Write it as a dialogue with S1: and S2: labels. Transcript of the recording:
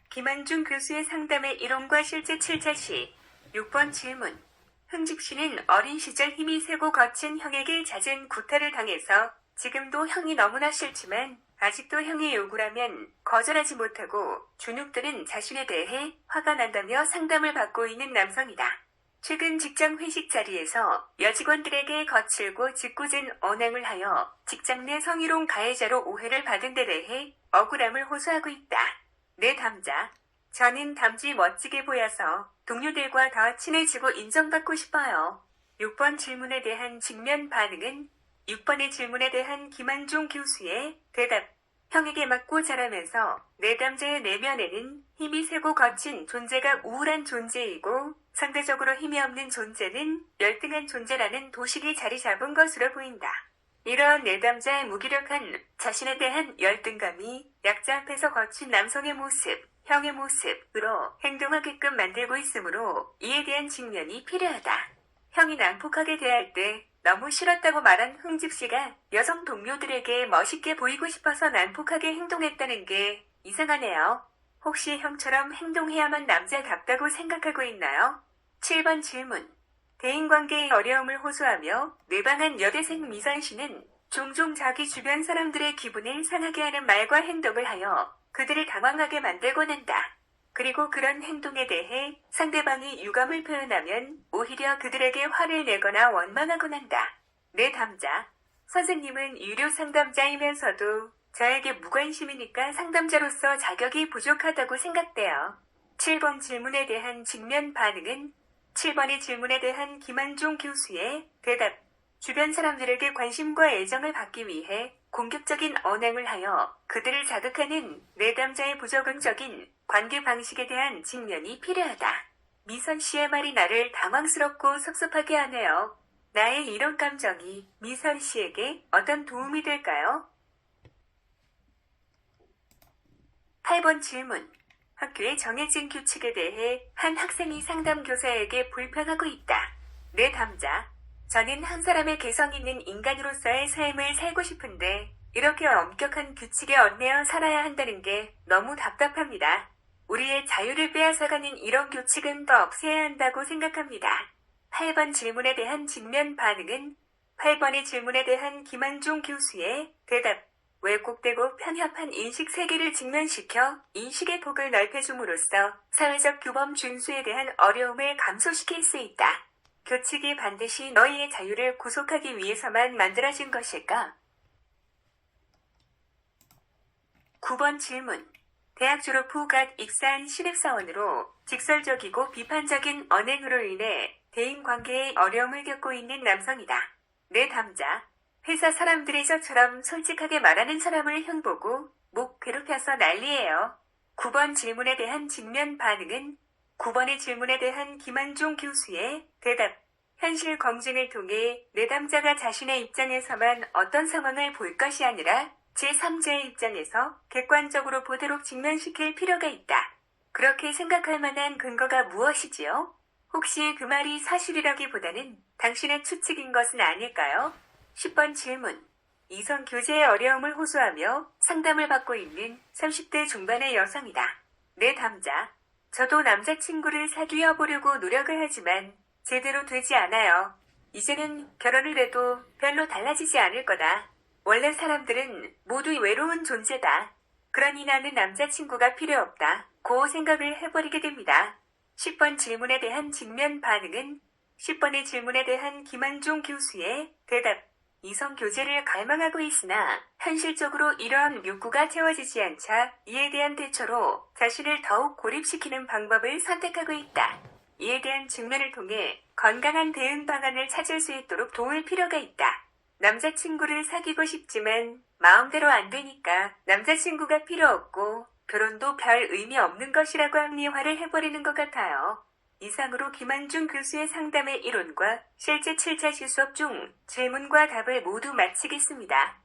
S1: 김한중 교수의 상담의 이론과 실제 7차 시 6번 질문. 흥직 씨는 어린 시절 힘이 세고 거친 형에게 잦은 구타를 당해서 지금도 형이 너무나 싫지만 아직도 형의 요구라면 거절하지 못하고 주눅드는 자신에 대해 화가 난다며 상담을 받고 있는 남성이다. 최근 직장 회식 자리에서 여직원들에게 거칠고 짓궂은 언행을 하여 직장 내 성희롱 가해자로 오해를 받은 데 대해 억울함을 호소하고 있다. 내 담자. 저는 담지 멋지게 보여서 동료들과 더 친해지고 인정받고 싶어요. 6번 질문에 대한 직면 반응은 6번의 질문에 대한 김한중 교수의 대답. 형에게 맞고 자라면서 내 담자의 내면에는 힘이 세고 거친 존재가 우울한 존재이고 상대적으로 힘이 없는 존재는 열등한 존재라는 도식이 자리 잡은 것으로 보인다. 이러한 내담자의 무기력한 자신에 대한 열등감이 약자 앞에서 거친 남성의 모습, 형의 모습으로 행동하게끔 만들고 있으므로 이에 대한 직면이 필요하다. 형이 난폭하게 대할 때 너무 싫었다고 말한 흥직 씨가 여성 동료들에게 멋있게 보이고 싶어서 난폭하게 행동했다는 게 이상하네요. 혹시 형처럼 행동해야만 남자답다고 생각하고 있나요? 7번 질문. 대인관계의 어려움을 호소하며 내방한 여대생 미선 씨는 종종 자기 주변 사람들의 기분을 상하게 하는 말과 행동을 하여 그들을 당황하게 만들곤 한다. 그리고 그런 행동에 대해 상대방이 유감을 표현하면 오히려 그들에게 화를 내거나 원망하곤 한다. 내 담자. 선생님은 유료 상담자이면서도 저에게 무관심이니까 상담자로서 자격이 부족하다고 생각돼요. 7번 질문에 대한 직면 반응은 7번의 질문에 대한 김한중 교수의 대답. 주변 사람들에게 관심과 애정을 받기 위해 공격적인 언행을 하여 그들을 자극하는 내담자의 부적응적인 관계 방식에 대한 직면이 필요하다. 미선 씨의 말이 나를 당황스럽고 섭섭하게 하네요. 나의 이런 감정이 미선 씨에게 어떤 도움이 될까요? 8번 질문. 학교의 정해진 규칙에 대해 한 학생이 상담 교사에게 불평하고 있다. 내 담자. 저는 한 사람의 개성 있는 인간으로서의 삶을 살고 싶은데 이렇게 엄격한 규칙에 얽매여 살아야 한다는 게 너무 답답합니다. 우리의 자유를 빼앗아가는 이런 규칙은 더 없애야 한다고 생각합니다. 8번 질문에 대한 직면 반응은 8번의 질문에 대한 김한중 교수의 대답. 왜곡되고 편협한 인식 세계를 직면시켜 인식의 폭을 넓혀줌으로써 사회적 규범 준수에 대한 어려움을 감소시킬 수 있다. 규칙이 반드시 너희의 자유를 구속하기 위해서만 만들어진 것일까? 9번 질문. 대학 졸업 후 갓 입사한 신입사원으로 직설적이고 비판적인 언행으로 인해 대인관계에 어려움을 겪고 있는 남성이다. 내 담자. 회사 사람들이 저처럼 솔직하게 말하는 사람을 흉보고 목 괴롭혀서 난리예요. 9번 질문에 대한 직면 반응은 9번의 질문에 대한 김한중 교수의 대답. 현실 검증을 통해 내담자가 자신의 입장에서만 어떤 상황을 볼 것이 아니라 제3자의 입장에서 객관적으로 보도록 직면시킬 필요가 있다. 그렇게 생각할 만한 근거가 무엇이지요? 혹시 그 말이 사실이라기보다는 당신의 추측인 것은 아닐까요? 10번 질문. 이성 교제의 어려움을 호소하며 상담을 받고 있는 30대 중반의 여성이다. 내 담자. 저도 남자친구를 사귀어 보려고 노력을 하지만 제대로 되지 않아요. 이제는 결혼을 해도 별로 달라지지 않을 거다. 원래 사람들은 모두 외로운 존재다. 그러니 나는 남자친구가 필요 없다. 고 생각을 해버리게 됩니다. 10번 질문에 대한 직면 반응은 10번의 질문에 대한 김한중 교수의 대답. 이성 교제를 갈망하고 있으나 현실적으로 이러한 욕구가 채워지지 않자 이에 대한 대처로 자신을 더욱 고립시키는 방법을 선택하고 있다. 이에 대한 직면을 통해 건강한 대응 방안을 찾을 수 있도록 도울 필요가 있다. 남자친구를 사귀고 싶지만 마음대로 안 되니까 남자친구가 필요 없고 결혼도 별 의미 없는 것이라고 합리화를 해버리는 것 같아요. 이상으로 김한중 교수의 상담의 이론과 실제 7차 수업 중 질문과 답을 모두 마치겠습니다.